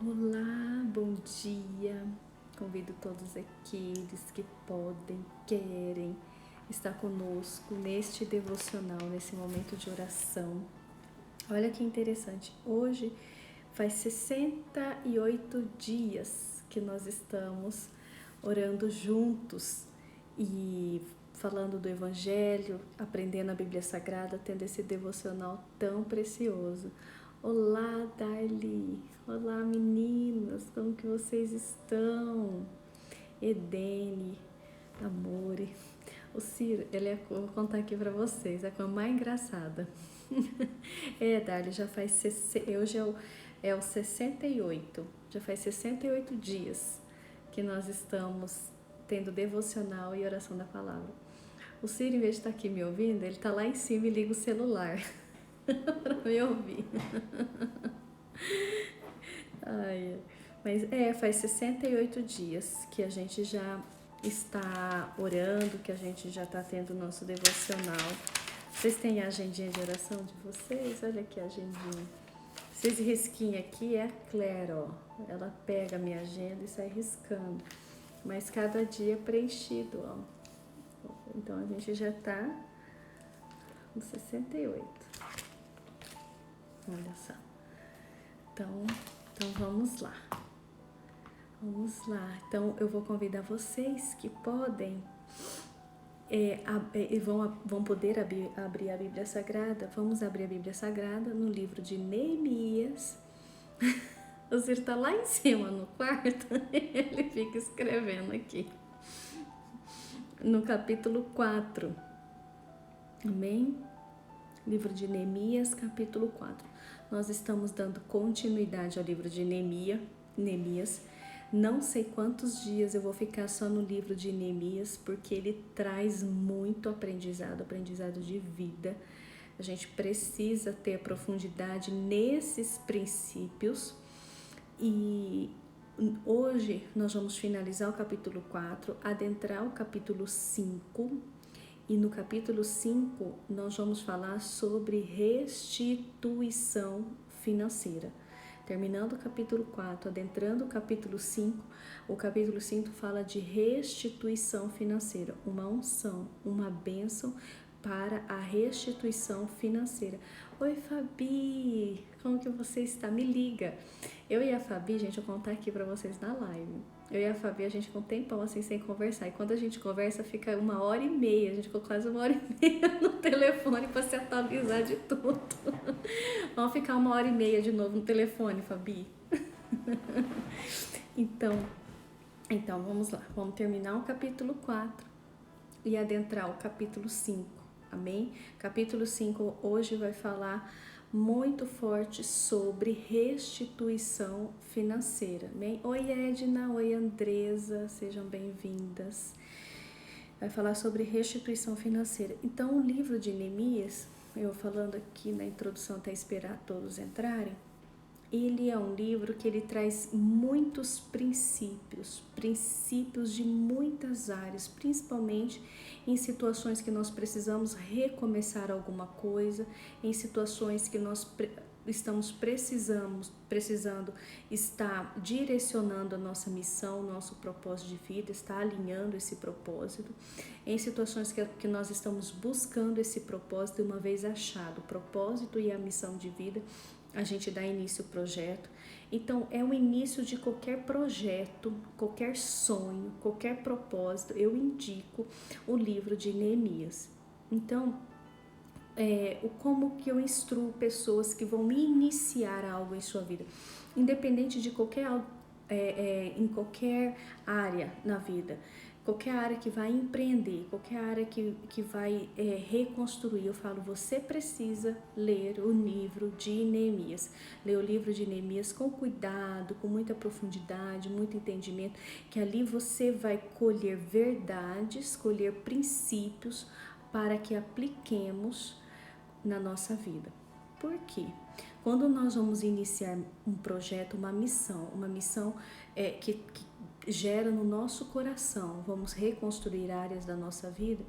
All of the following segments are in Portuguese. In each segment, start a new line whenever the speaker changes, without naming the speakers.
Olá, bom dia. Convido todos aqueles que podem, querem estar conosco neste devocional, nesse momento de oração. Olha que interessante, hoje faz 68 dias que nós estamos orando juntos e falando do Evangelho, aprendendo a Bíblia Sagrada, tendo esse devocional tão precioso. Olá, Darli! Olá, meninas! Como que vocês estão? Edene, Amore. O Ciro, eu vou contar aqui pra vocês, é a coisa mais engraçada. Darli, já faz, hoje é o 68, já faz 68 dias que nós estamos tendo devocional e oração da palavra. O Ciro, em vez de estar aqui me ouvindo, ele está lá em cima e liga o celular para me ouvir. Ai, mas faz 68 dias que a gente já está orando, que a gente já está tendo o nosso devocional. Vocês têm a agendinha de oração de vocês? Olha aqui a agendinha. Esse risquinho aqui é a Claire, ó. Ela pega a minha agenda e sai riscando. Mas cada dia é preenchido, ó. Então a gente já tá no 68. Olha só. Então vamos lá. Vamos lá. Então eu vou convidar vocês que podem vão poder abrir a Bíblia Sagrada. Vamos abrir a Bíblia Sagrada no livro de Neemias. O Ciro tá lá em cima no quarto, ele fica escrevendo aqui. No capítulo 4. Amém? Livro de Neemias, capítulo 4. Nós estamos dando continuidade ao livro de Neemias. Não sei quantos dias eu vou ficar só no livro de Neemias, porque ele traz muito aprendizado de vida. A gente precisa ter profundidade nesses princípios. E hoje nós vamos finalizar o capítulo 4, adentrar o capítulo 5. E no capítulo 5 nós vamos falar sobre restituição financeira. Terminando o capítulo 4, adentrando o capítulo 5 fala de restituição financeira, uma unção, uma bênção para a restituição financeira. Oi, Fabi, como que você está? Me liga. Eu e a Fabi, gente, eu vou contar aqui para vocês na live. Eu e a Fabi, a gente ficou um tempão assim sem conversar. E quando a gente conversa, fica 1h30. A gente ficou quase 1h30 no telefone para se atualizar de tudo. Vamos ficar 1h30 de novo no telefone, Fabi. Então vamos lá. Vamos terminar o capítulo 4 e adentrar o capítulo 5. Amém? Capítulo 5 hoje vai falar muito forte sobre restituição financeira. Amém? Oi, Edna. Oi, Andresa. Sejam bem-vindas. Vai falar sobre restituição financeira. Então, o livro de Neemias, eu falando aqui na introdução até esperar todos entrarem, ele é um livro que ele traz muitos princípios de muitas áreas, principalmente em situações que nós precisamos recomeçar alguma coisa, em situações que nós estamos precisando estar direcionando a nossa missão, nosso propósito de vida, estar alinhando esse propósito, em situações que nós estamos buscando esse propósito uma vez achado, o propósito e a missão de vida, a gente dá início ao projeto. Então, é o início de qualquer projeto, qualquer sonho, qualquer propósito, eu indico o livro de Neemias. Então, como que eu instruo pessoas que vão iniciar algo em sua vida, independente de em qualquer área na vida, qualquer área que vai empreender, qualquer área que vai reconstruir, eu falo, você precisa ler o livro de Neemias. Ler o livro de Neemias com cuidado, com muita profundidade, muito entendimento, que ali você vai colher verdades, colher princípios para que apliquemos na nossa vida. Por quê? Quando nós vamos iniciar um projeto, uma missão que gera no nosso coração, vamos reconstruir áreas da nossa vida,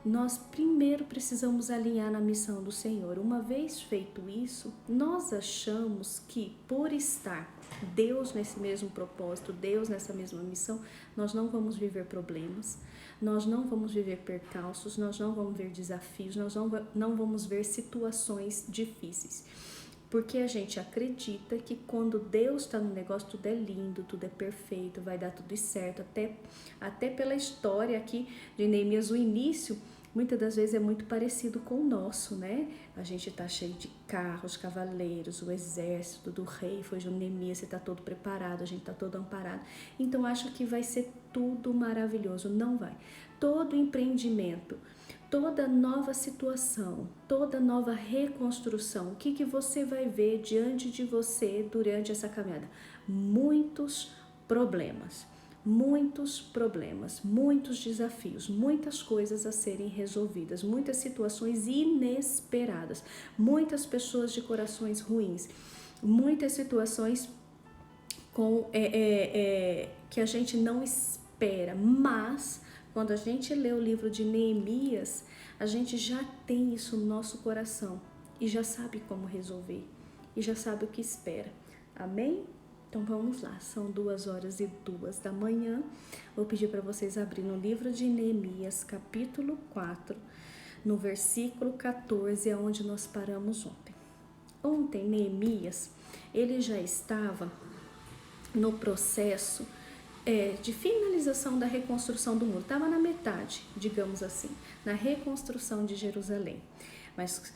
nós primeiro precisamos alinhar na missão do Senhor. Uma vez feito isso, nós achamos que por estar Deus nesse mesmo propósito, Deus nessa mesma missão, nós não vamos viver problemas, nós não vamos viver percalços, nós não vamos ver desafios, nós não vamos ver situações difíceis. Porque a gente acredita que quando Deus está no negócio, tudo é lindo, tudo é perfeito, vai dar tudo certo. Até pela história aqui de Neemias, o início, muitas das vezes é muito parecido com o nosso, né? A gente está cheio de carros, cavaleiros, o exército do rei foi de Neemias, você está todo preparado, a gente está todo amparado. Então, acho que vai ser tudo maravilhoso. Não vai. Todo empreendimento, toda nova situação, toda nova reconstrução, o que você vai ver diante de você durante essa caminhada? Muitos problemas, muitos desafios, muitas coisas a serem resolvidas, muitas situações inesperadas, muitas pessoas de corações ruins, muitas situações que a gente não espera, mas quando a gente lê o livro de Neemias, a gente já tem isso no nosso coração e já sabe como resolver e já sabe o que espera. Amém? Então vamos lá, são 2h02 da manhã. Vou pedir para vocês abrirem no livro de Neemias, capítulo 4, no versículo 14, onde nós paramos ontem. Ontem, Neemias, ele já estava no processo de finalização da reconstrução do muro. Estava na metade, digamos assim, na reconstrução de Jerusalém. Mas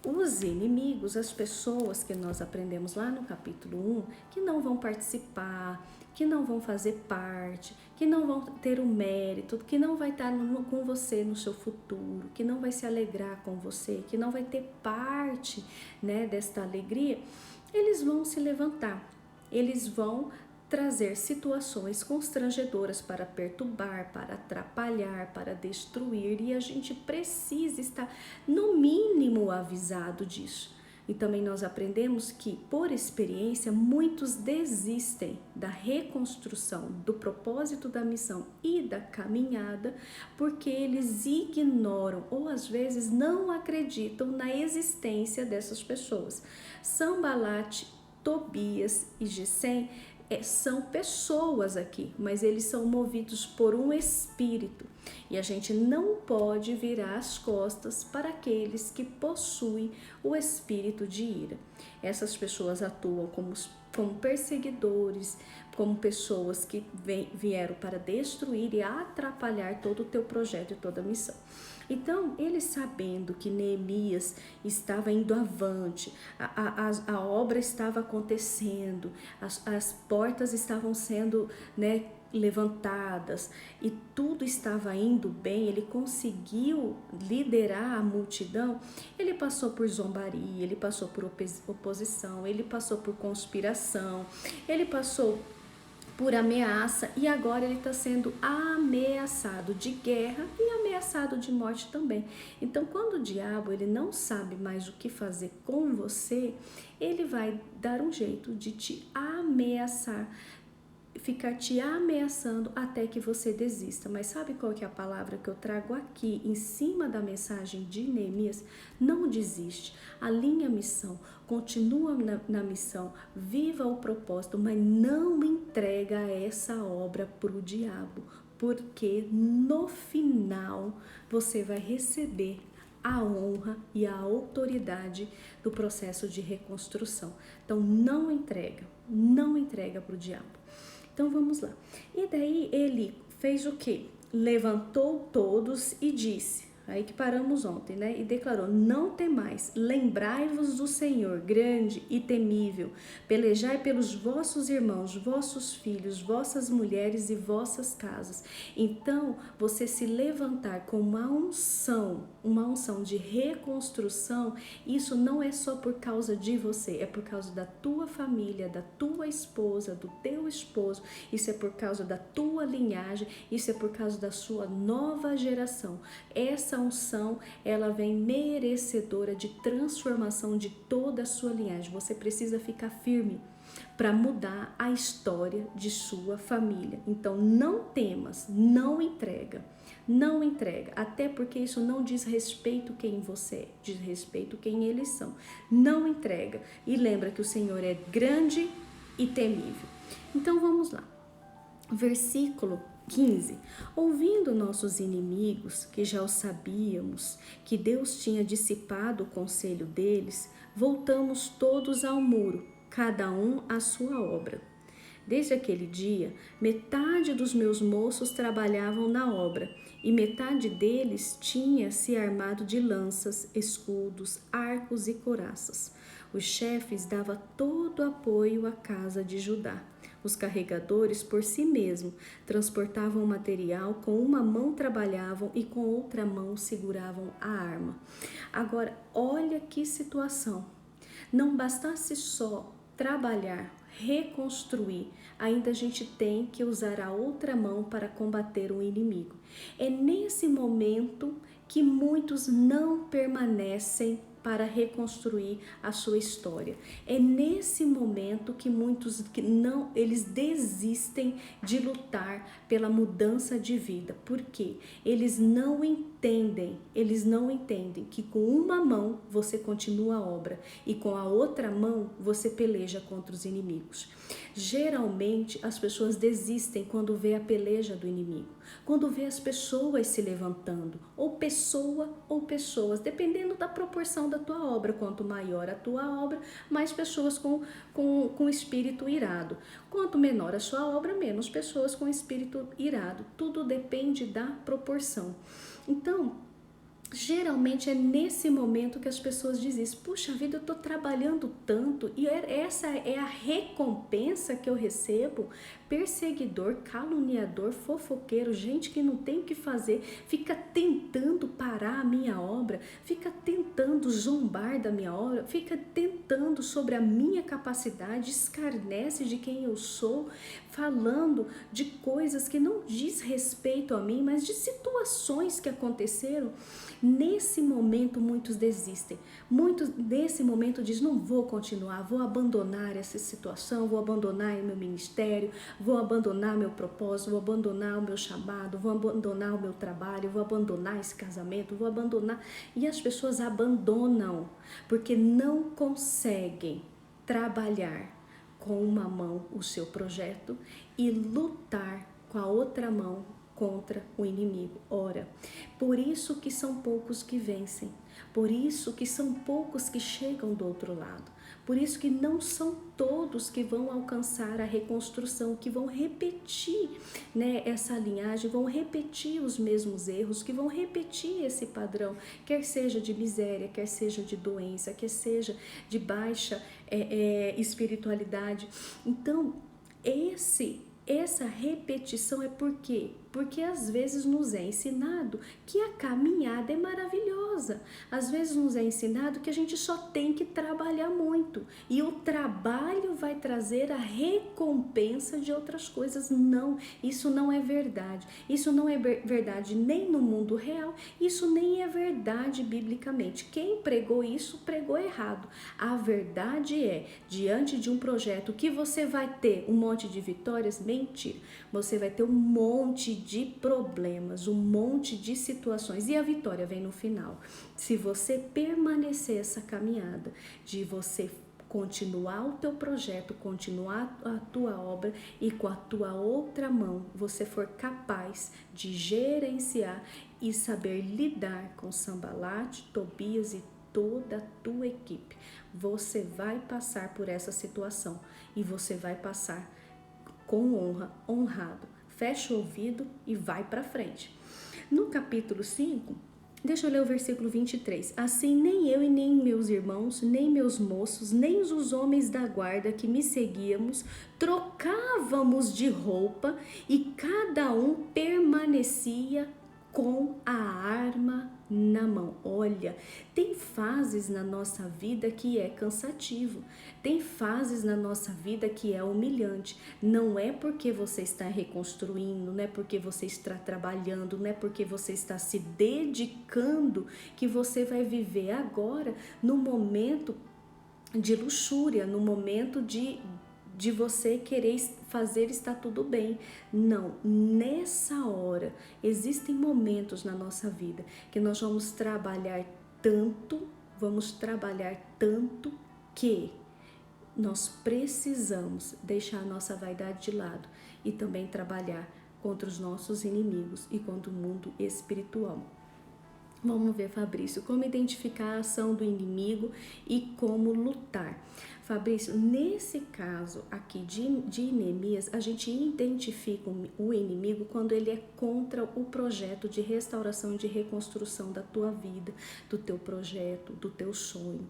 os inimigos, as pessoas que nós aprendemos lá no capítulo 1, que não vão participar, que não vão fazer parte, que não vão ter o mérito, que não vai estar com você no seu futuro, que não vai se alegrar com você, que não vai ter parte, né, desta alegria, eles vão se levantar, eles vão trazer situações constrangedoras para perturbar, para atrapalhar, para destruir, e a gente precisa estar, no mínimo, avisado disso. E também nós aprendemos que, por experiência, muitos desistem da reconstrução, do propósito da missão e da caminhada, porque eles ignoram ou às vezes não acreditam na existência dessas pessoas. Sanbalate, Tobias e Gesem são pessoas aqui, mas eles são movidos por um espírito. E a gente não pode virar as costas para aqueles que possuem o espírito de ira. Essas pessoas atuam como perseguidores, como pessoas que vieram para destruir e atrapalhar todo o teu projeto e toda a missão. Então, eles sabendo que Neemias estava indo avante, a obra estava acontecendo, as portas estavam sendo, né, levantadas e tudo estava indo bem, ele conseguiu liderar a multidão. Ele passou por zombaria, ele passou por oposição, ele passou por conspiração, ele passou por ameaça e agora ele está sendo ameaçado de guerra e ameaçado de morte também. Então, quando o diabo ele não sabe mais o que fazer com você, ele vai dar um jeito de te ameaçar, ficar te ameaçando até que você desista. Mas sabe qual que é a palavra que eu trago aqui em cima da mensagem de Neemias? Não desiste, alinha a missão, continua na missão, viva o propósito, mas não entrega essa obra para o diabo, porque no final você vai receber a honra e a autoridade do processo de reconstrução. Então não entrega para o diabo. Então vamos lá. E daí ele fez o quê? Levantou todos e disse, aí que paramos ontem, né? E declarou, não temais, lembrai-vos do Senhor, grande e temível, pelejai pelos vossos irmãos, vossos filhos, vossas mulheres e vossas casas. Então, você se levantar com uma unção de reconstrução, isso não é só por causa de você, é por causa da tua família, da tua esposa, do teu esposo, isso é por causa da tua linhagem, isso é por causa da sua nova geração. Essa unção, ela vem merecedora de transformação de toda a sua linhagem. Você precisa ficar firme para mudar a história de sua família. Então não temas, não entrega, até porque isso não diz respeito quem você é, diz respeito quem eles são. Não entrega e lembra que o Senhor é grande e temível. Então vamos lá. Versículo 15. Ouvindo nossos inimigos, que já o sabíamos, que Deus tinha dissipado o conselho deles, voltamos todos ao muro, cada um à sua obra. Desde aquele dia, metade dos meus moços trabalhavam na obra, e metade deles tinha se armado de lanças, escudos, arcos e couraças. Os chefes davam todo apoio à casa de Judá. Os carregadores, por si mesmos, transportavam o material, com uma mão trabalhavam e com outra mão seguravam a arma. Agora, olha que situação. Não bastasse só trabalhar, reconstruir, ainda a gente tem que usar a outra mão para combater o inimigo. É nesse momento que muitos não permanecem para reconstruir a sua história. É nesse momento que muitos eles desistem de lutar pela mudança de vida. Por quê? Eles não entendem que com uma mão você continua a obra e com a outra mão você peleja contra os inimigos. Geralmente as pessoas desistem quando vê a peleja do inimigo, quando vê as pessoas se levantando, ou pessoas, dependendo da proporção da tua obra. Quanto maior a tua obra, mais pessoas com espírito irado. Quanto menor a sua obra, menos pessoas com espírito irado. Tudo depende da proporção. Então, geralmente é nesse momento que as pessoas dizem isso. Puxa vida, eu estou trabalhando tanto e essa é a recompensa que eu recebo. Perseguidor, caluniador, fofoqueiro, gente que não tem o que fazer, fica tentando parar a minha obra, fica tentando zombar da minha obra, fica tentando sobre a minha capacidade, escarnece de quem eu sou, falando de coisas que não diz respeito a mim, mas de situações que aconteceram. Nesse momento muitos desistem, muitos nesse momento dizem: não vou continuar, vou abandonar essa situação, vou abandonar o meu ministério, vou abandonar meu propósito, vou abandonar o meu chamado, vou abandonar o meu trabalho, vou abandonar esse casamento, vou abandonar. E as pessoas abandonam porque não conseguem trabalhar com uma mão o seu projeto e lutar com a outra mão contra o inimigo. Ora, por isso que são poucos que vencem, por isso que são poucos que chegam do outro lado, por isso que não são todos que vão alcançar a reconstrução, que vão repetir, essa linhagem, vão repetir os mesmos erros, que vão repetir esse padrão, quer seja de miséria, quer seja de doença, quer seja de baixa espiritualidade. Então, essa repetição é por quê? Porque às vezes nos é ensinado que a caminhada é maravilhosa. Às vezes nos é ensinado que a gente só tem que trabalhar muito. E o trabalho vai trazer a recompensa de outras coisas. Não, isso não é verdade. Isso não é verdade nem no mundo real, isso nem é verdade biblicamente. Quem pregou isso, pregou errado. A verdade é, diante de um projeto que você vai ter um monte de vitórias, mentira. Você vai ter um monte de problemas, um monte de situações e a vitória vem no final. Se você permanecer essa caminhada de você continuar o teu projeto, continuar a tua obra e com a tua outra mão você for capaz de gerenciar e saber lidar com Sambalate, Tobias e toda a tua equipe, você vai passar por essa situação e você vai passar com honra, honrado. Fecha o ouvido e vai para frente. No capítulo 5, deixa eu ler o versículo 23. Assim, nem eu e nem meus irmãos, nem meus moços, nem os homens da guarda que me seguíamos, trocávamos de roupa e cada um permanecia com a arma na mão. Olha, tem fases na nossa vida que é cansativo, tem fases na nossa vida que é humilhante. Não é porque você está reconstruindo, não é porque você está trabalhando, não é porque você está se dedicando que você vai viver agora no momento de luxúria, no momento de você querer fazer está tudo bem. Não, nessa hora, existem momentos na nossa vida que nós vamos trabalhar tanto que nós precisamos deixar a nossa vaidade de lado e também trabalhar contra os nossos inimigos e contra o mundo espiritual. Vamos ver, Fabrício, como identificar a ação do inimigo e como lutar. Fabrício, nesse caso aqui de Neemias, a gente identifica o inimigo quando ele é contra o projeto de restauração e de reconstrução da tua vida, do teu projeto, do teu sonho.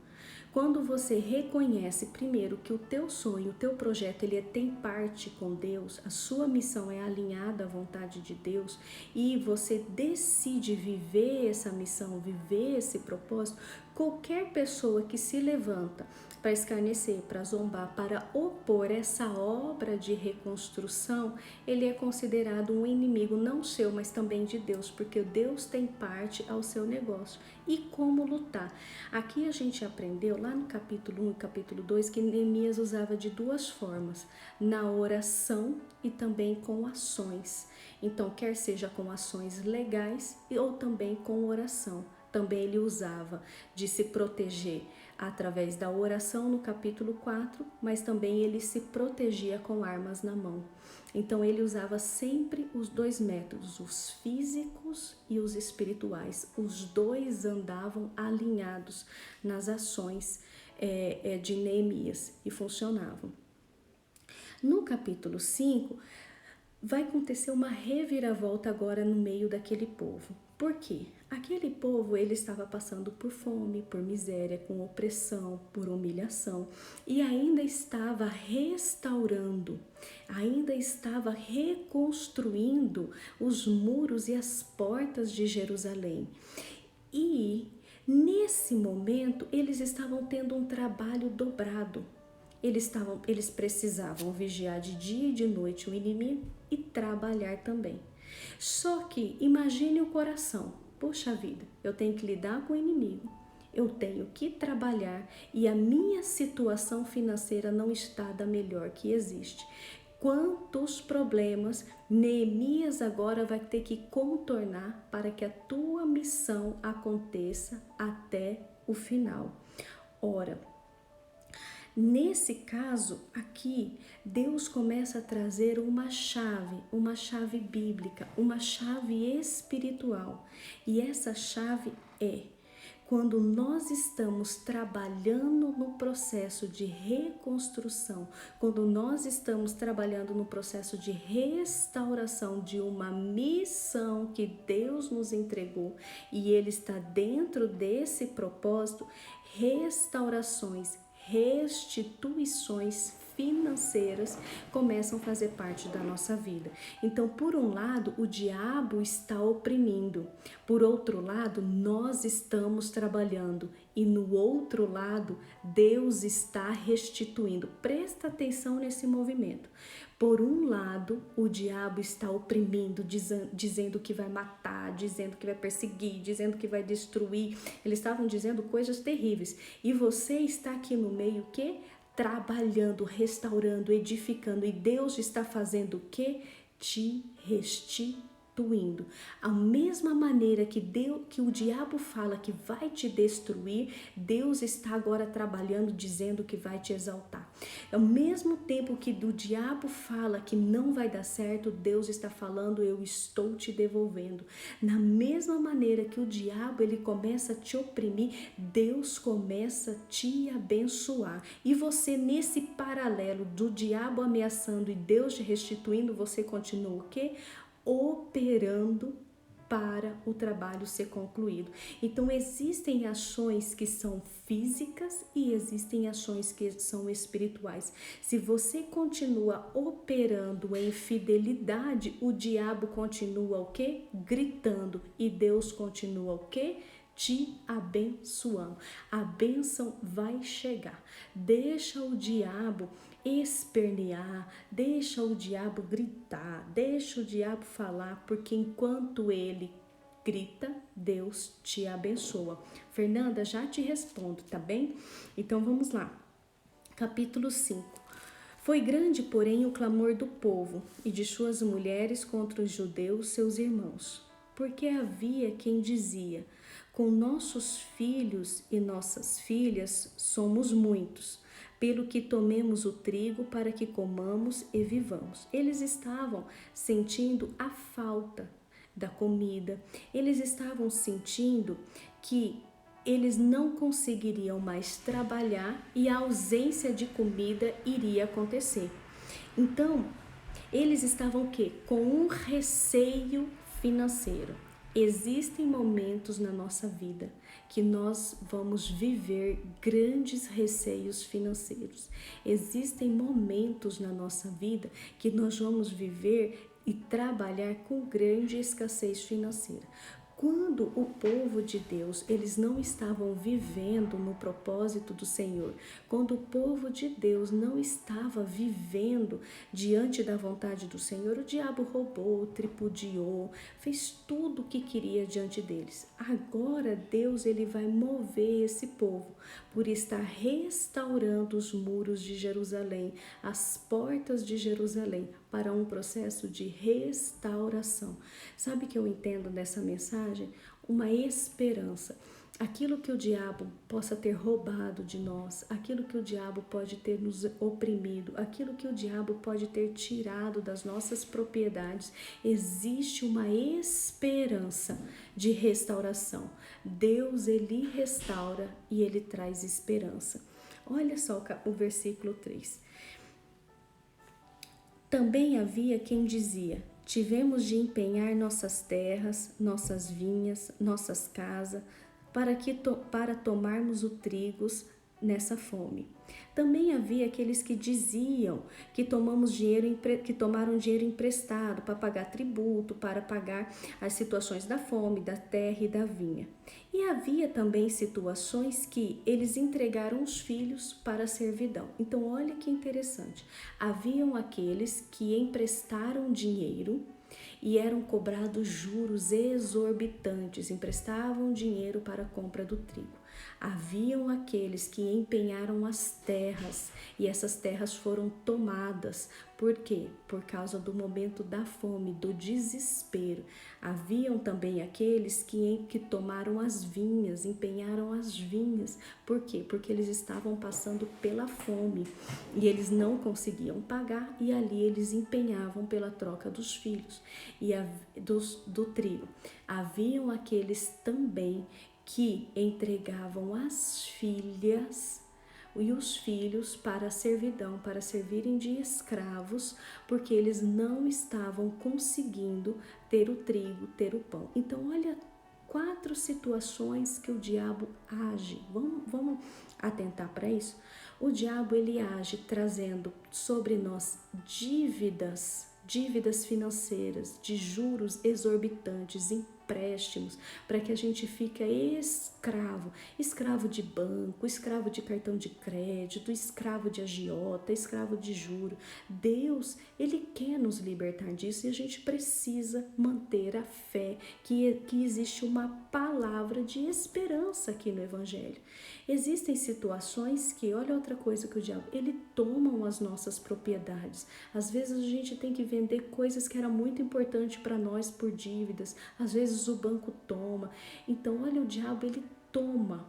Quando você reconhece primeiro que o teu sonho, o teu projeto, ele tem parte com Deus, a sua missão é alinhada à vontade de Deus e você decide viver essa missão, viver esse propósito, qualquer pessoa que se levanta para escarnecer, para zombar, para opor essa obra de reconstrução, ele é considerado um inimigo não seu, mas também de Deus, porque Deus tem parte ao seu negócio. E como lutar? Aqui a gente aprendeu lá no capítulo 1 e capítulo 2 que Neemias usava de duas formas, na oração e também com ações. Então, quer seja com ações legais ou também com oração. Também ele usava de se proteger através da oração no capítulo 4, mas também ele se protegia com armas na mão. Então ele usava sempre os dois métodos, os físicos e os espirituais. Os dois andavam alinhados nas ações de Neemias e funcionavam. No capítulo 5, vai acontecer uma reviravolta agora no meio daquele povo. Por quê? Aquele povo, ele estava passando por fome, por miséria, com opressão, por humilhação e ainda estava restaurando, ainda estava reconstruindo os muros e as portas de Jerusalém. E nesse momento, eles estavam tendo um trabalho dobrado. Eles precisavam vigiar de dia e de noite o inimigo e trabalhar também. Só que imagine o coração. Poxa vida, eu tenho que lidar com o inimigo, eu tenho que trabalhar e a minha situação financeira não está da melhor que existe. Quantos problemas Neemias agora vai ter que contornar para que a tua missão aconteça até o final? Ora, nesse caso aqui, Deus começa a trazer uma chave bíblica, uma chave espiritual. E essa chave é quando nós estamos trabalhando no processo de reconstrução, quando nós estamos trabalhando no processo de restauração de uma missão que Deus nos entregou e Ele está dentro desse propósito, restaurações, restituições financeiras começam a fazer parte da nossa vida. Então, por um lado, o diabo está oprimindo, por outro lado, nós estamos trabalhando e no outro lado, Deus está restituindo. Presta atenção nesse movimento. Por um lado, o diabo está oprimindo, dizendo que vai matar, dizendo que vai perseguir, dizendo que vai destruir. Eles estavam dizendo coisas terríveis. E você está aqui no meio que trabalhando, restaurando, edificando. E Deus está fazendo o quê? Te restituindo. A mesma maneira que o diabo fala que vai te destruir, Deus está agora trabalhando, dizendo que vai te exaltar. Ao mesmo tempo que o diabo fala que não vai dar certo, Deus está falando, eu estou te devolvendo. Na mesma maneira que o diabo ele começa a te oprimir, Deus começa a te abençoar. E você, nesse paralelo do diabo ameaçando e Deus te restituindo, você continua o quê? Operando para o trabalho ser concluído. Então existem ações que são físicas e existem ações que são espirituais. Se você continua operando em fidelidade, o diabo continua o quê? Gritando, e Deus continua o quê? te abençoando. A bênção vai chegar. Deixa o diabo espernear, deixa o diabo gritar, deixa o diabo falar, porque enquanto ele grita, Deus te abençoa. Fernanda, já te respondo, tá bem? Então vamos lá. Capítulo 5. Foi grande, porém, o clamor do povo e de suas mulheres contra os judeus, seus irmãos, porque havia quem dizia: com nossos filhos e nossas filhas somos muitos, pelo que tomemos o trigo para que comamos e vivamos. Eles estavam sentindo a falta da comida, eles estavam sentindo que eles não conseguiriam mais trabalhar e a ausência de comida iria acontecer. Então, eles estavam o quê? Com um receio financeiro. Existem momentos na nossa vida que nós vamos viver grandes receios financeiros. Existem momentos na nossa vida que nós vamos viver e trabalhar com grande escassez financeira. Quando o povo de Deus, eles não estavam vivendo no propósito do Senhor, quando o povo de Deus não estava vivendo diante da vontade do Senhor, o diabo roubou, tripudiou, fez tudo o que queria diante deles. Agora Deus, ele vai mover esse povo por estar restaurando os muros de Jerusalém, as portas de Jerusalém, para um processo de restauração. Sabe o que eu entendo dessa mensagem? Uma esperança. Aquilo que o diabo possa ter roubado de nós, aquilo que o diabo pode ter nos oprimido, aquilo que o diabo pode ter tirado das nossas propriedades, existe uma esperança de restauração. Deus, ele restaura e ele traz esperança. Olha só o versículo 3. Também havia quem dizia: tivemos de empenhar nossas terras, nossas vinhas, nossas casas, para tomarmos o trigo nessa fome. Também havia aqueles que diziam que tomaram dinheiro emprestado para pagar tributo, para pagar as situações da fome, da terra e da vinha. E havia também situações que eles entregaram os filhos para a servidão. Então, olha que interessante. Haviam aqueles que emprestaram dinheiro e eram cobrados juros exorbitantes, emprestavam dinheiro para a compra do trigo. Haviam aqueles que empenharam as terras e essas terras foram tomadas. Por quê? Por causa do momento da fome, do desespero. Haviam também aqueles que tomaram as vinhas, empenharam as vinhas. Por quê? Porque eles estavam passando pela fome e eles não conseguiam pagar, e ali eles empenhavam pela troca dos filhos e do trigo. Haviam aqueles também que entregavam as filhas e os filhos para a servidão, para servirem de escravos, porque eles não estavam conseguindo ter o trigo, ter o pão. Então, olha 4 situações que o diabo age. Vamos atentar para isso? O diabo, ele age trazendo sobre nós dívidas financeiras, de juros exorbitantes, empréstimos, para que a gente fique escravo de banco, escravo de cartão de crédito, escravo de agiota, escravo de juro. Deus, ele quer nos libertar disso e a gente precisa manter a fé que existe uma palavra de esperança aqui no Evangelho. Existem situações que, olha outra coisa que o diabo, ele toma as nossas propriedades. Às vezes a gente tem que vender coisas que eram muito importantes para nós por dívidas. Às vezes o banco toma. Então, olha, o diabo, ele toma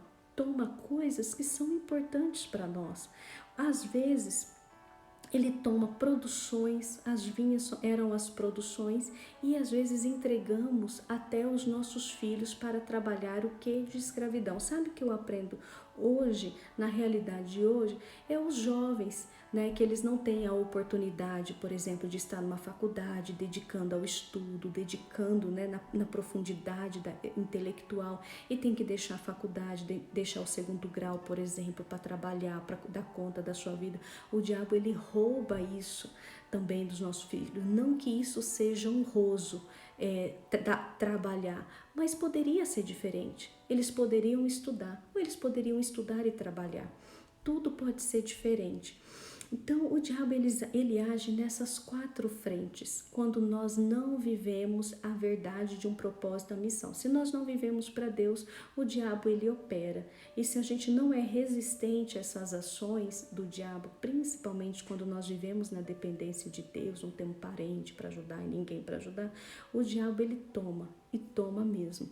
coisas que são importantes para nós. Às vezes ele toma produções, as vinhas eram as produções, e às vezes entregamos até os nossos filhos para trabalhar o que de escravidão. Sabe o que eu aprendo hoje, na realidade de hoje, é os jovens, né, que eles não têm a oportunidade, por exemplo, de estar numa faculdade, dedicando ao estudo, dedicando, né, na profundidade intelectual, e tem que deixar a faculdade, deixar o segundo grau, por exemplo, para trabalhar, para dar conta da sua vida. O diabo, ele rouba isso também dos nossos filhos. Não que isso seja honroso, trabalhar, mas poderia ser diferente. Eles poderiam estudar, ou eles poderiam estudar e trabalhar. Tudo pode ser diferente. Então, o diabo ele age nessas 4 frentes, quando nós não vivemos a verdade de um propósito da missão. Se nós não vivemos para Deus, o diabo ele opera. E se a gente não é resistente a essas ações do diabo, principalmente quando nós vivemos na dependência de Deus, não temos parente para ajudar e ninguém para ajudar, o diabo ele toma, e toma mesmo.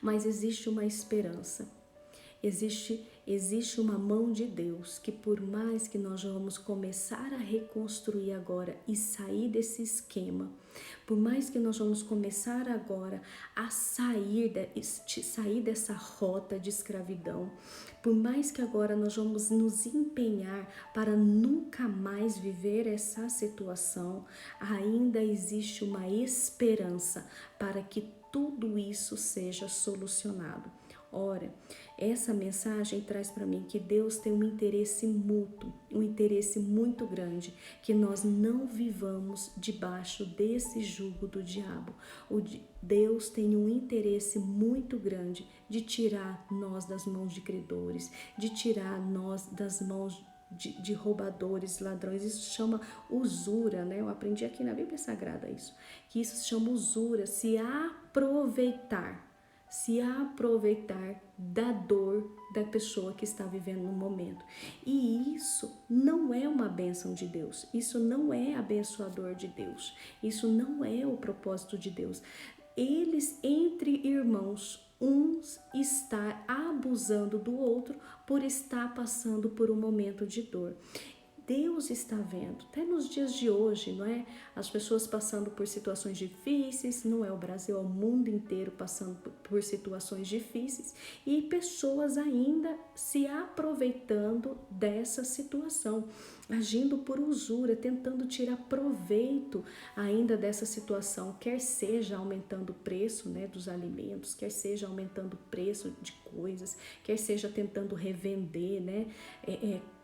Mas existe uma esperança. Existe uma mão de Deus que, por mais que nós vamos começar a reconstruir agora e sair desse esquema, por mais que nós vamos começar agora a sair dessa rota de escravidão, por mais que agora nós vamos nos empenhar para nunca mais viver essa situação, ainda existe uma esperança para que tudo isso seja solucionado. Ora, essa mensagem traz para mim que Deus tem um interesse mútuo, um interesse muito grande, que nós não vivamos debaixo desse jugo do diabo. Deus tem um interesse muito grande de tirar nós das mãos de credores, de tirar nós das mãos de roubadores, ladrões. Isso chama usura, né? Eu aprendi aqui na Bíblia Sagrada isso, que isso se chama usura, se aproveitar da dor da pessoa que está vivendo no momento. E isso não é uma bênção de Deus, isso não é abençoador de Deus, isso não é o propósito de Deus. Eles, entre irmãos, uns está abusando do outro por estar passando por um momento de dor. Deus está vendo, até nos dias de hoje, não é? As pessoas passando por situações difíceis, não é o Brasil, é o mundo inteiro passando por situações difíceis e pessoas ainda se aproveitando dessa situação, agindo por usura, tentando tirar proveito ainda dessa situação, quer seja aumentando o preço, né, dos alimentos, quer seja aumentando o preço de coisas, quer seja tentando revender, né,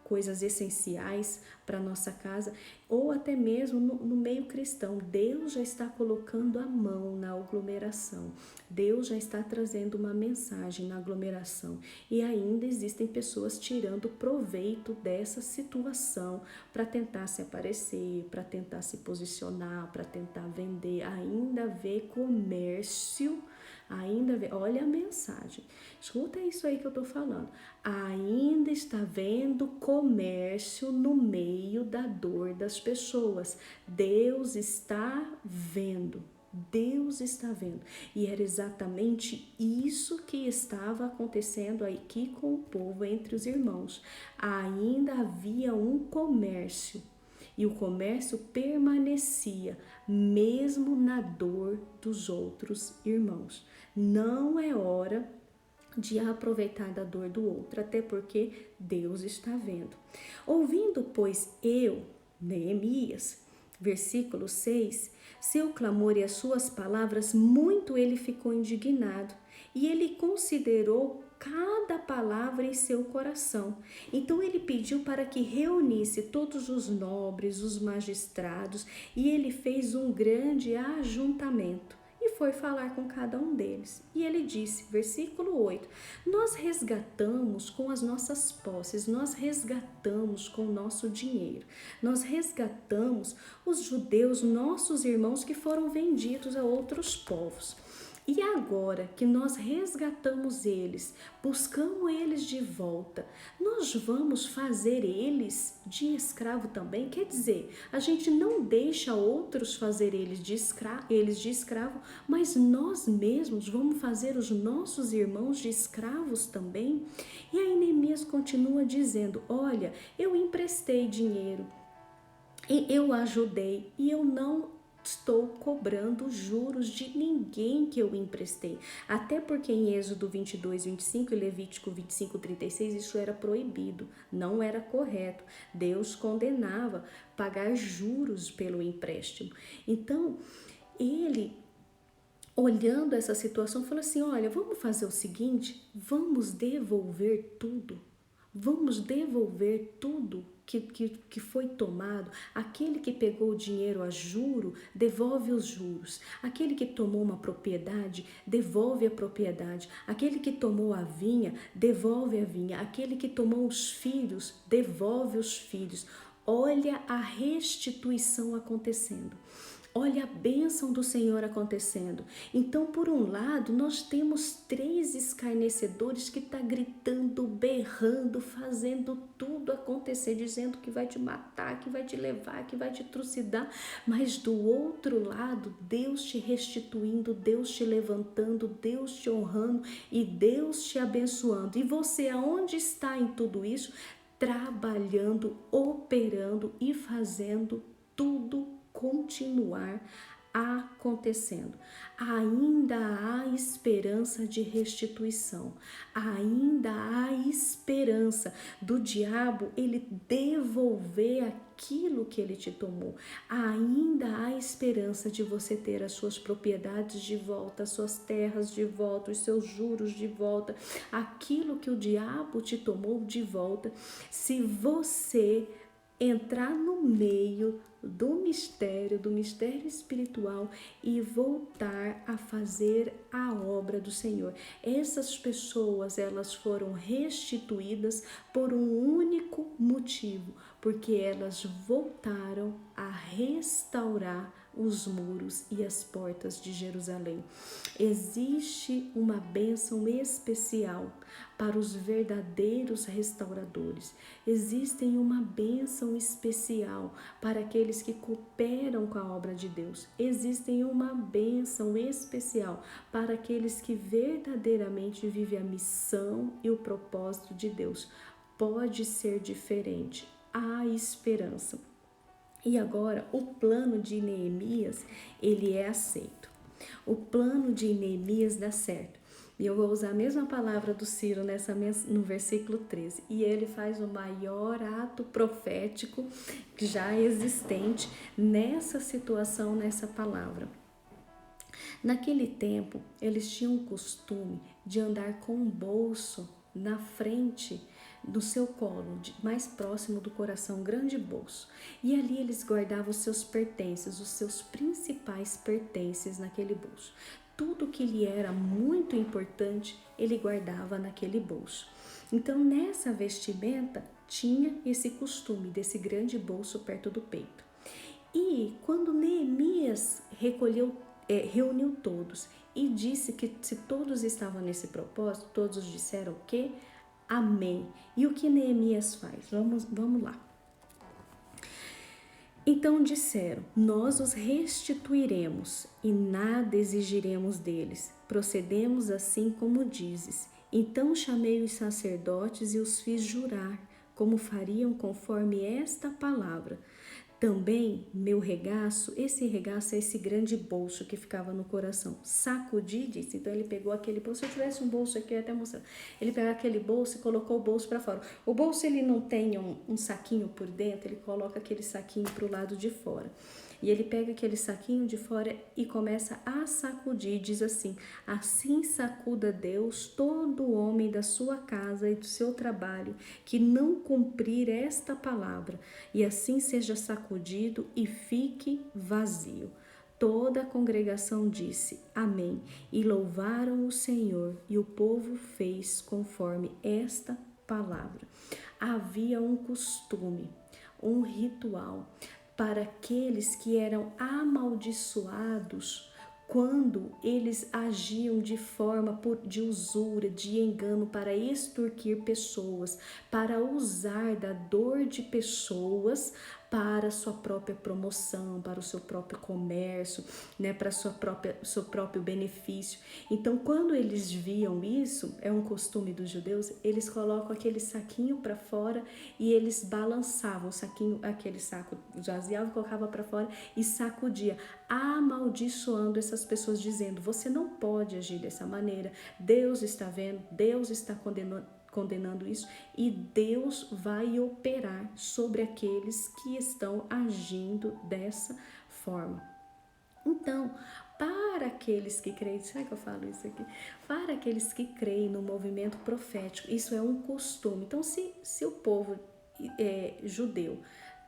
coisas essenciais para nossa casa, ou até mesmo no meio cristão. Deus já está colocando a mão na aglomeração, Deus já está trazendo uma mensagem na aglomeração, e ainda existem pessoas tirando proveito dessa situação para tentar se aparecer, para tentar se posicionar, para tentar vender. Ainda vê comércio, olha a mensagem, escuta isso aí que eu estou falando, ainda está vendo comércio no meio da dor das pessoas. Deus está vendo. E era exatamente isso que estava acontecendo aqui com o povo, entre os irmãos. Ainda havia um comércio, e o comércio permanecia, mesmo na dor dos outros irmãos. Não é hora de aproveitar da dor do outro, até porque Deus está vendo. Ouvindo, pois, eu, Neemias, versículo 6, seu clamor e as suas palavras, muito ele ficou indignado, e ele considerou cada palavra em seu coração. Então ele pediu para que reunisse todos os nobres, os magistrados, e ele fez um grande ajuntamento e foi falar com cada um deles. E ele disse, versículo 8, nós resgatamos com as nossas posses, nós resgatamos com o nosso dinheiro, nós resgatamos os judeus, nossos irmãos que foram vendidos a outros povos. E agora que nós resgatamos eles, buscamos eles de volta, nós vamos fazer eles de escravo também? Quer dizer, a gente não deixa outros fazer eles de escravo, mas nós mesmos vamos fazer os nossos irmãos de escravos também? E aí Neemias continua dizendo, olha, eu emprestei dinheiro, e eu ajudei, e eu não estou cobrando juros de ninguém que eu emprestei. Até porque em Êxodo 22, 25 e Levítico 25, 36, isso era proibido, não era correto. Deus condenava pagar juros pelo empréstimo. Então, ele, olhando essa situação, falou assim, olha, vamos fazer o seguinte, vamos devolver tudo que foi tomado, aquele que pegou o dinheiro a juro, devolve os juros. Aquele que tomou uma propriedade, devolve a propriedade. Aquele que tomou a vinha, devolve a vinha. Aquele que tomou os filhos, devolve os filhos. Olha a restituição acontecendo. Olha a bênção do Senhor acontecendo. Então, por um lado, nós temos 3 escarnecedores que estão gritando, berrando, fazendo tudo acontecer, dizendo que vai te matar, que vai te levar, que vai te trucidar. Mas do outro lado, Deus te restituindo, Deus te levantando, Deus te honrando e Deus te abençoando. E você, aonde está em tudo isso? Trabalhando, operando e fazendo tudo continuar acontecendo. Ainda há esperança de restituição. Ainda há esperança do diabo ele devolver aquilo que ele te tomou. Ainda há esperança de você ter as suas propriedades de volta, as suas terras de volta, os seus juros de volta, aquilo que o diabo te tomou de volta, se você entrar no meio do mistério espiritual e voltar a fazer a obra do Senhor. Essas pessoas, elas foram restituídas por um único motivo, porque elas voltaram a restaurar os muros e as portas de Jerusalém. Existe uma bênção especial para os verdadeiros restauradores. Existe uma bênção especial para aqueles que cooperam com a obra de Deus. Existe uma bênção especial para aqueles que verdadeiramente vivem a missão e o propósito de Deus. Pode ser diferente. Há esperança. E agora, o plano de Neemias, ele é aceito. O plano de Neemias dá certo. E eu vou usar a mesma palavra do Ciro no versículo 13. E ele faz o maior ato profético já existente nessa situação, nessa palavra. Naquele tempo, eles tinham o costume de andar com um bolso na frente do seu colo, mais próximo do coração, um grande bolso. E ali eles guardavam os seus pertences, os seus principais pertences naquele bolso. Tudo que lhe era muito importante, ele guardava naquele bolso. Então, nessa vestimenta, tinha esse costume desse grande bolso perto do peito. E quando Neemias reuniu todos e disse que se todos estavam nesse propósito, todos disseram o quê? Amém. E o que Neemias faz? Vamos lá. Então disseram, nós os restituiremos e nada exigiremos deles. Procedemos assim como dizes. Então chamei os sacerdotes e os fiz jurar, como fariam conforme esta palavra. Também meu regaço, esse regaço é esse grande bolso que ficava no coração. Sacudi, disse. Então ele pegou aquele bolso. Se eu tivesse um bolso aqui, eu ia até mostrar. Ele pegou aquele bolso e colocou o bolso para fora. O bolso ele não tem um saquinho por dentro, ele coloca aquele saquinho para o lado de fora. E ele pega aquele saquinho de fora e começa a sacudir, diz assim, assim sacuda Deus todo homem da sua casa e do seu trabalho, que não cumprir esta palavra, e assim seja sacudido e fique vazio. Toda a congregação disse amém, e louvaram o Senhor, e o povo fez conforme esta palavra. Havia um costume, um ritual, para aqueles que eram amaldiçoados quando eles agiam de forma de usura, de engano, para extorquir pessoas, para usar da dor de pessoas para a sua própria promoção, para o seu próprio comércio, né, para o seu próprio benefício. Então, quando eles viam isso, é um costume dos judeus, eles colocam aquele saquinho para fora e eles balançavam o saquinho, aquele saco esvaziava, colocava para fora e sacudia, amaldiçoando essas pessoas, dizendo, você não pode agir dessa maneira, Deus está vendo, Deus está condenando isso e Deus vai operar sobre aqueles que estão agindo dessa forma. Então, para aqueles que creem, será que eu falo isso aqui? Para aqueles que creem no movimento profético, isso é um costume. Então, se o povo judeu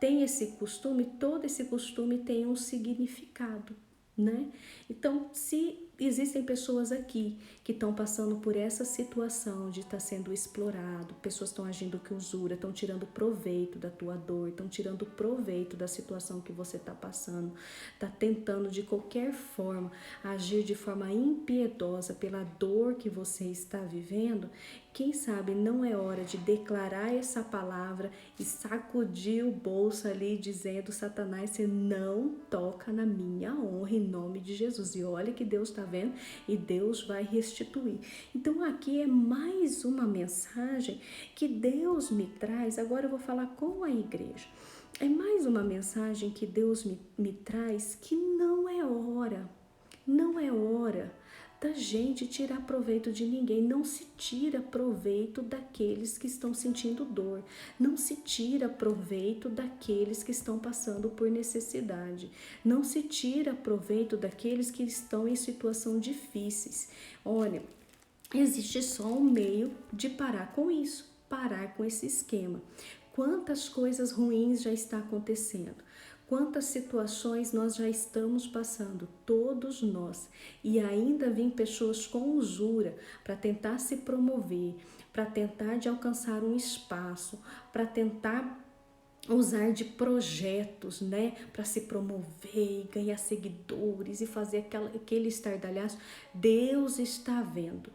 tem esse costume, todo esse costume tem um significado, né? Então, se existem pessoas aqui que estão passando por essa situação de estar sendo explorado, pessoas estão agindo com usura, estão tirando proveito da tua dor, estão tirando proveito da situação que você está passando, está tentando de qualquer forma agir de forma impiedosa pela dor que você está vivendo, quem sabe não é hora de declarar essa palavra e sacudir o bolso ali dizendo: Satanás, você não toca na minha honra em nome de Jesus. E olha que Deus está vendo e Deus vai restituir. Então aqui é mais uma mensagem que Deus me traz. Agora eu vou falar com a igreja. É mais uma mensagem que Deus me traz que não é hora da gente tirar proveito de ninguém. Não se tira proveito daqueles que estão sentindo dor. Não se tira proveito daqueles que estão passando por necessidade. Não se tira proveito daqueles que estão em situação difíceis. Olha, existe só um meio de parar com isso, parar com esse esquema. Quantas coisas ruins já está acontecendo? Quantas situações nós já estamos passando, todos nós, e ainda vêm pessoas com usura para tentar se promover, para tentar de alcançar um espaço, para tentar usar de projetos, né, para se promover e ganhar seguidores e fazer aquele estardalhaço. Deus está vendo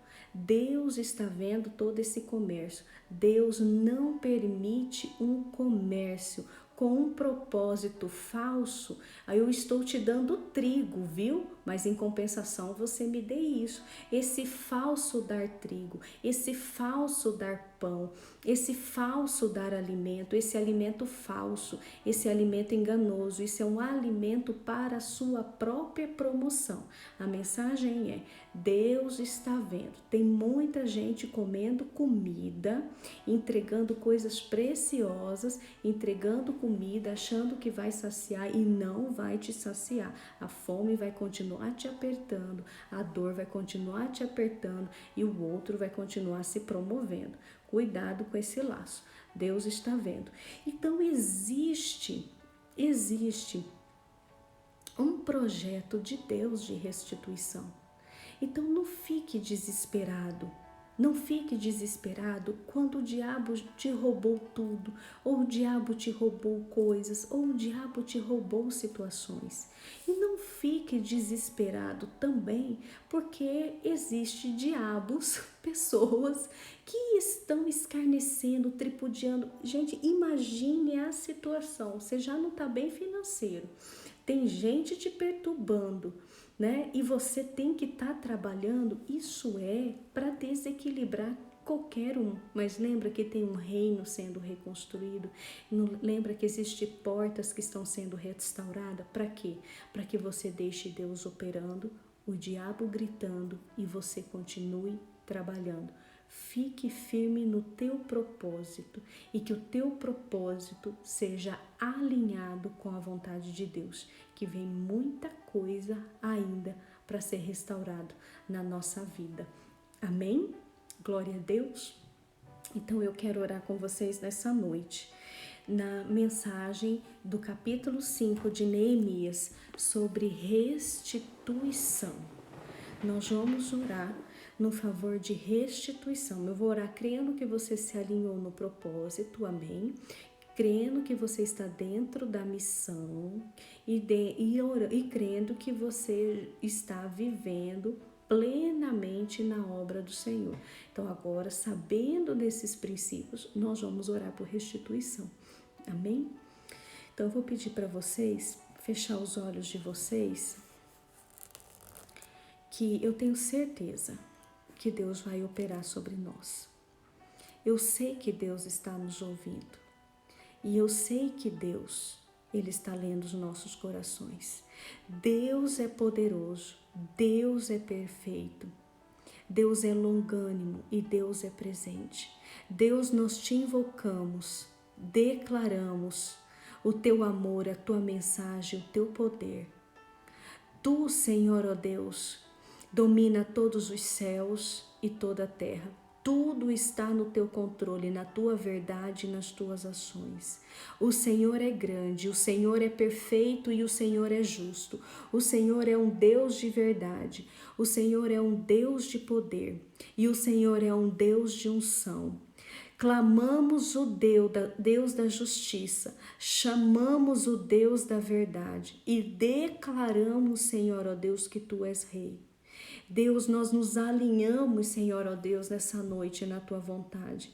todo esse comércio. Deus não permite um comércio com um propósito falso. Aí eu estou te dando trigo, viu? Mas em compensação você me dê isso. Esse falso dar trigo, esse falso dar pão, esse falso dar alimento, esse alimento falso, esse alimento enganoso, isso é um alimento para a sua própria promoção. A mensagem é: Deus está vendo. Tem muita gente comendo comida, entregando coisas preciosas, entregando comida, achando que vai saciar e não vai te saciar. A fome vai continuar te apertando, a dor vai continuar te apertando e o outro vai continuar se promovendo. Cuidado com esse laço. Deus está vendo. Então existe um projeto de Deus de restituição. Então não fique desesperado. Não fique desesperado quando o diabo te roubou tudo, ou o diabo te roubou coisas, ou o diabo te roubou situações. E não fique desesperado também porque existe diabos, pessoas que estão escarnecendo, tripudiando. Gente, imagine a situação, você já não está bem financeiro, tem gente te perturbando, né? E você tem que estar trabalhando. Isso é para desequilibrar qualquer um. Mas lembra que tem um reino sendo reconstruído. Lembra que existem portas que estão sendo restauradas. Para quê? Para que você deixe Deus operando, o diabo gritando e você continue trabalhando. Fique firme no teu propósito e que o teu propósito seja alinhado com a vontade de Deus, que vem muita coisa ainda para ser restaurado na nossa vida. Amém? Glória a Deus. Então eu quero orar com vocês nessa noite, na mensagem do capítulo 5 de Neemias sobre restituição. Nós vamos orar no favor de restituição. Eu vou orar crendo que você se alinhou no propósito, amém? Crendo que você está dentro da missão e crendo que você está vivendo plenamente na obra do Senhor. Então agora, sabendo desses princípios, nós vamos orar por restituição, amém? Então eu vou pedir para vocês fechar os olhos de vocês, que eu tenho certeza que Deus vai operar sobre nós. Eu sei que Deus está nos ouvindo e eu sei que Deus, Ele está lendo os nossos corações. Deus é poderoso, Deus é perfeito, Deus é longânimo e Deus é presente. Deus, nós te invocamos, declaramos o teu amor, a tua mensagem, o teu poder. Tu, Senhor, ó Deus, domina todos os céus e toda a terra. Tudo está no teu controle, na tua verdade e nas tuas ações. O Senhor é grande, o Senhor é perfeito e o Senhor é justo. O Senhor é um Deus de verdade, o Senhor é um Deus de poder e o Senhor é um Deus de unção. Clamamos o Deus da justiça, chamamos o Deus da verdade e declaramos, Senhor, ó Deus, que Tu és Rei. Deus, nós nos alinhamos, Senhor, ó Deus, nessa noite na Tua vontade.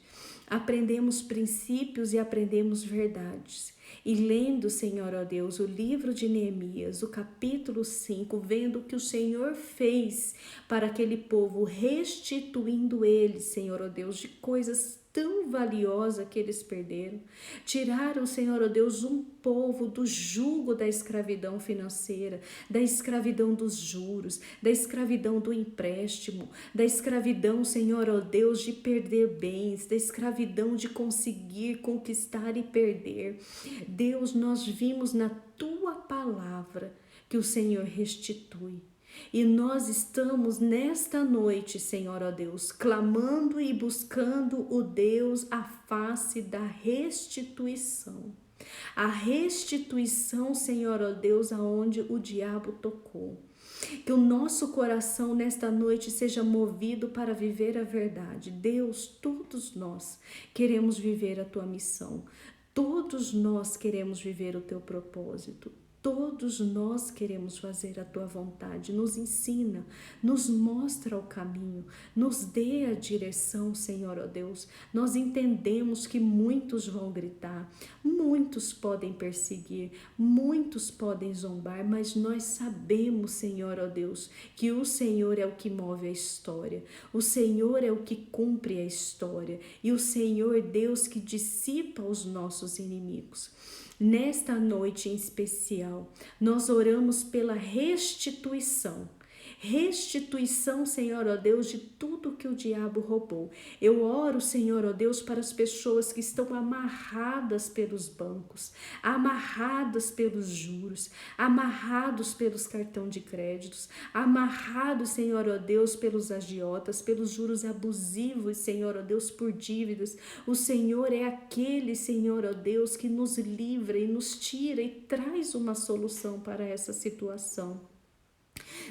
Aprendemos princípios e aprendemos verdades. E lendo, Senhor, ó Deus, o livro de Neemias, o capítulo 5, vendo o que o Senhor fez para aquele povo, restituindo eles, Senhor, ó Deus, de coisas tão valiosa que eles perderam. Tiraram, Senhor, ó Deus, um povo do jugo da escravidão financeira, da escravidão dos juros, da escravidão do empréstimo, da escravidão, Senhor, ó Deus, de perder bens, da escravidão de conseguir conquistar e perder. Deus, nós vimos na Tua palavra que o Senhor restitui. E nós estamos nesta noite, Senhor, ó Deus, clamando e buscando o Deus, a face da restituição. A restituição, Senhor, ó Deus, aonde o diabo tocou. Que o nosso coração nesta noite seja movido para viver a verdade. Deus, todos nós queremos viver a Tua missão. Todos nós queremos viver o Teu propósito. Todos nós queremos fazer a Tua vontade. Nos ensina, nos mostra o caminho, nos dê a direção, Senhor, ó Deus. Nós entendemos que muitos vão gritar, muitos podem perseguir, muitos podem zombar, mas nós sabemos, Senhor, ó Deus, que o Senhor é o que move a história, o Senhor é o que cumpre a história e o Senhor, Deus, que dissipa os nossos inimigos. Nesta noite em especial, nós oramos pela restituição. Restituição, Senhor, ó Deus, de tudo que o diabo roubou. Eu oro, Senhor, ó Deus, para as pessoas que estão amarradas pelos bancos, amarradas pelos juros, amarrados pelos cartões de créditos, amarrados, Senhor, ó Deus, pelos agiotas, pelos juros abusivos, Senhor, ó Deus, por dívidas. O Senhor é aquele, Senhor, ó Deus, que nos livra e nos tira e traz uma solução para essa situação.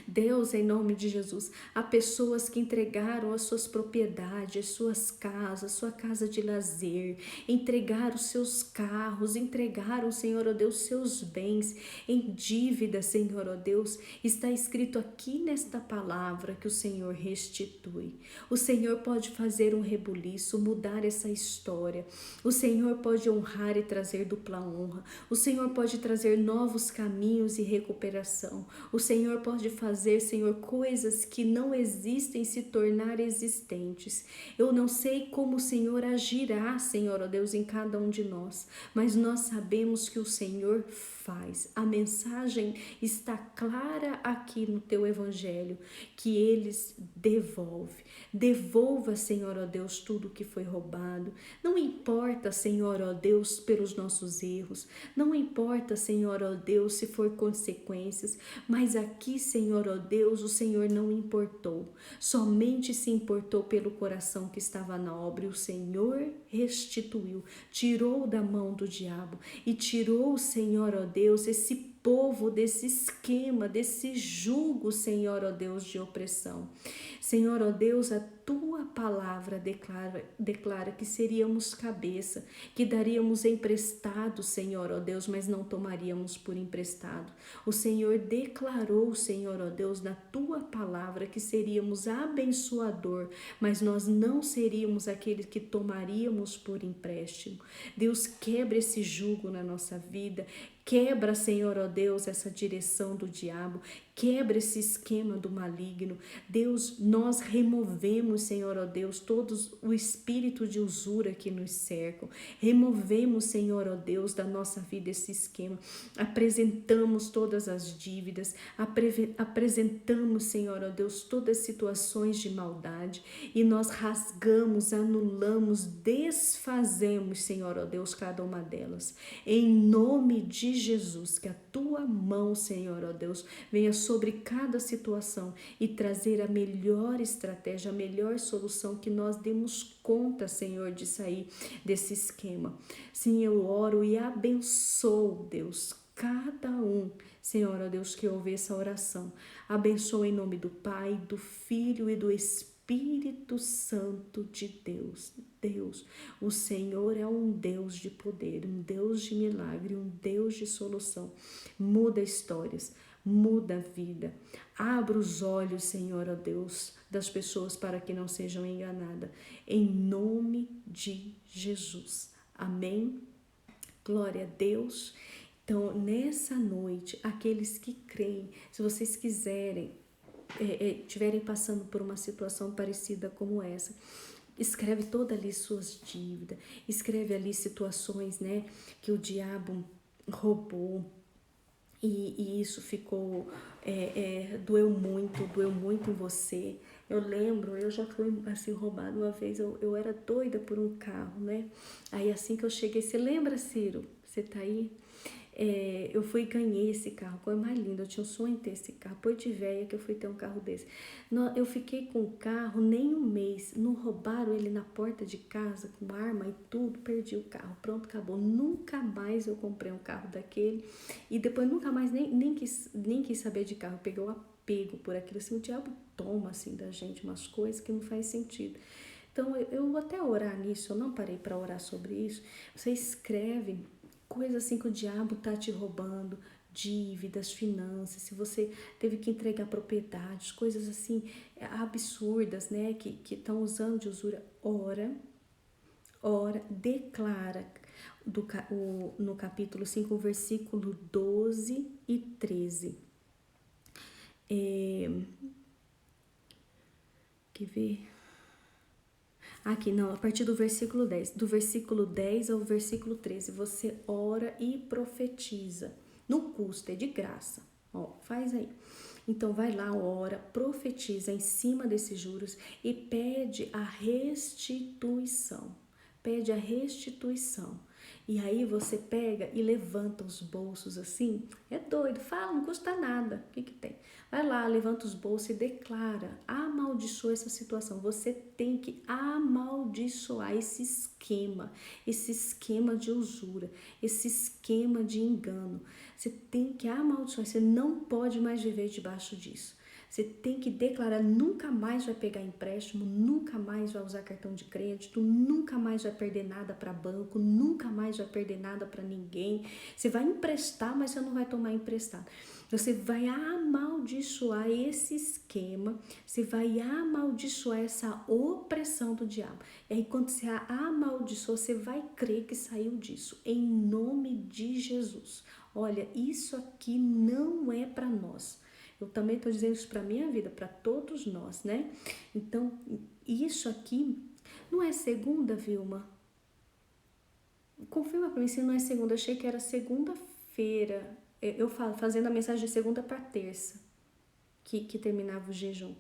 Deus, em nome de Jesus, há pessoas que entregaram as suas propriedades, suas casas, sua casa de lazer, entregaram seus carros, entregaram, Senhor, ó Deus, seus bens em dívida, Senhor, ó Deus. Está escrito aqui nesta palavra que o Senhor restitui. O Senhor pode fazer um rebuliço, mudar essa história. O Senhor pode honrar e trazer dupla honra. O Senhor pode trazer novos caminhos e recuperação. O Senhor pode fazer, Senhor, coisas que não existem se tornar existentes. Eu não sei como o Senhor agirá, Senhor, ó Deus, em cada um de nós, mas nós sabemos que o Senhor faz. A mensagem está clara aqui no Teu Evangelho, que eles devolve. Devolva, Senhor, ó Deus, tudo que foi roubado. Não importa, Senhor, ó Deus, pelos nossos erros. Não importa, Senhor, ó Deus, se for consequências, mas aqui, Senhor, ó Deus, o Senhor não importou. Somente se importou pelo coração que estava na obra e o Senhor restituiu, tirou da mão do diabo e tirou, Senhor, ó Deus, esse povo desse esquema, desse jugo, Senhor, ó Deus, de opressão. Senhor, ó Deus, a Tua palavra declara que seríamos cabeça, que daríamos emprestado, Senhor, ó Deus, mas não tomaríamos por emprestado. O Senhor declarou, Senhor, ó Deus, na Tua palavra que seríamos abençoador, mas nós não seríamos aqueles que tomaríamos por empréstimo. Deus, quebra esse jugo na nossa vida. Quebra, Senhor, ó Deus, essa direção do diabo, quebra esse esquema do maligno. Deus, nós removemos, Senhor, ó Deus, todos o espírito de usura que nos cercam. Removemos, Senhor, ó Deus, da nossa vida esse esquema. Apresentamos todas as dívidas, apresentamos, Senhor, ó Deus, todas as situações de maldade e nós rasgamos, anulamos, desfazemos, Senhor, ó Deus, cada uma delas. Em nome de Jesus, que a Tua mão, Senhor, ó Deus, venha sobre cada situação e trazer a melhor estratégia, a melhor solução, que nós demos conta, Senhor, de sair desse esquema. Sim, eu oro e abençoo, Deus, cada um, Senhor, ó Deus, que ouve essa oração. Abençoa em nome do Pai, do Filho e do Espírito Santo de Deus. Deus, o Senhor é um Deus de poder, um Deus de milagre, um Deus de solução. Muda histórias, muda a vida. Abra os olhos, Senhor, ó Deus, das pessoas para que não sejam enganadas. Em nome de Jesus. Amém? Glória a Deus. Então, nessa noite, aqueles que creem, se vocês quiserem, estiverem passando por uma situação parecida como essa, escreve toda ali suas dívidas, escreve ali situações, né, que o diabo roubou, e isso ficou, doeu muito em você. Eu lembro, eu já fui assim roubada uma vez, eu era doida por um carro, né? Aí assim que eu cheguei, você lembra, Ciro? Você tá aí? Eu fui e ganhei esse carro, coisa mais linda, eu tinha um sonho em ter esse carro, depois de velha que eu fui ter um carro desse. Eu fiquei com o carro nem um mês, não roubaram ele na porta de casa, com arma e tudo, perdi o carro, pronto, acabou. Nunca mais eu comprei um carro daquele, e depois nunca mais nem quis saber de carro, eu peguei o apego por aquilo, assim, o diabo toma assim da gente umas coisas que não faz sentido. Então eu vou até orar nisso, eu não parei para orar sobre isso. Você escreve coisas assim que o diabo tá te roubando, dívidas, finanças, se você teve que entregar propriedades, coisas assim absurdas, né, que estão usando de usura, ora, declara no capítulo 5, versículo 12 e 13. Quer ver? Aqui, não, a partir do versículo 10. Do versículo 10 ao versículo 13, você ora e profetiza. Não custa, é de graça. Ó, faz aí. Então, vai lá, ora, profetiza em cima desses juros e pede a restituição. Pede a restituição. E aí você pega e levanta os bolsos assim. É doido, fala, não custa nada. O que tem? Vai lá, levanta os bolsos e declara, amaldiçoa essa situação. Você tem que amaldiçoar esse esquema de usura, esse esquema de engano. Você tem que amaldiçoar, você não pode mais viver debaixo disso. Você tem que declarar, nunca mais vai pegar empréstimo, nunca mais vai usar cartão de crédito, nunca mais vai perder nada para banco, nunca mais vai perder nada para ninguém. Você vai emprestar, mas você não vai tomar emprestado. Você vai amaldiçoar esse esquema, você vai amaldiçoar essa opressão do diabo. E aí quando você amaldiçoa, você vai crer que saiu disso, em nome de Jesus. Olha, isso aqui não é para nós. Eu também estou dizendo isso para a minha vida, para todos nós, né? Então, isso aqui não é segunda, Vilma? Confirma para mim se não é segunda. Eu achei que era segunda-feira. Eu falo, fazendo a mensagem de segunda para terça, que terminava o jejum.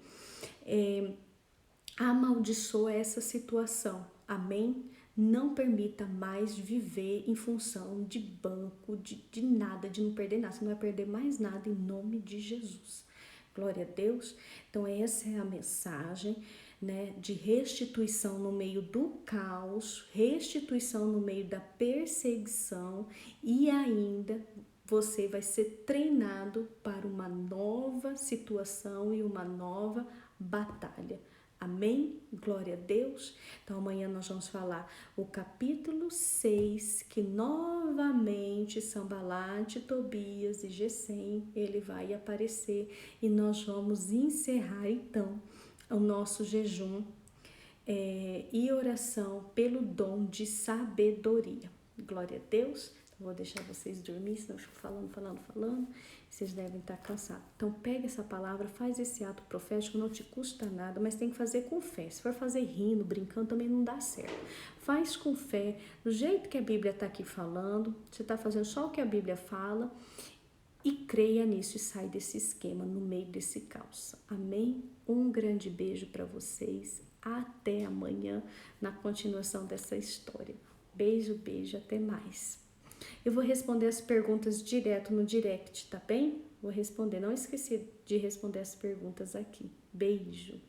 Amaldiçoa essa situação. Amém? Não permita mais viver em função de banco, de nada, de não perder nada. Você não vai perder mais nada em nome de Jesus. Glória a Deus. Então essa é a mensagem, né, de restituição no meio do caos, restituição no meio da perseguição, e ainda você vai ser treinado para uma nova situação e uma nova batalha. Amém? Glória a Deus. Então amanhã nós vamos falar o capítulo 6, que novamente Sanbalate, Tobias e Gesem, ele vai aparecer, e nós vamos encerrar então o nosso jejum e oração pelo dom de sabedoria. Glória a Deus. Então, vou deixar vocês dormir, senão eu fico falando. Vocês devem estar cansados. Então, pega essa palavra, faz esse ato profético, não te custa nada, mas tem que fazer com fé. Se for fazer rindo, brincando, também não dá certo. Faz com fé, do jeito que a Bíblia está aqui falando, você está fazendo só o que a Bíblia fala, e creia nisso e sai desse esquema, no meio desse caos. Amém? Um grande beijo para vocês. Até amanhã, na continuação dessa história. Beijo, beijo, até mais. Eu vou responder as perguntas direto no direct, tá bem? Vou responder. Não esqueci de responder as perguntas aqui. Beijo!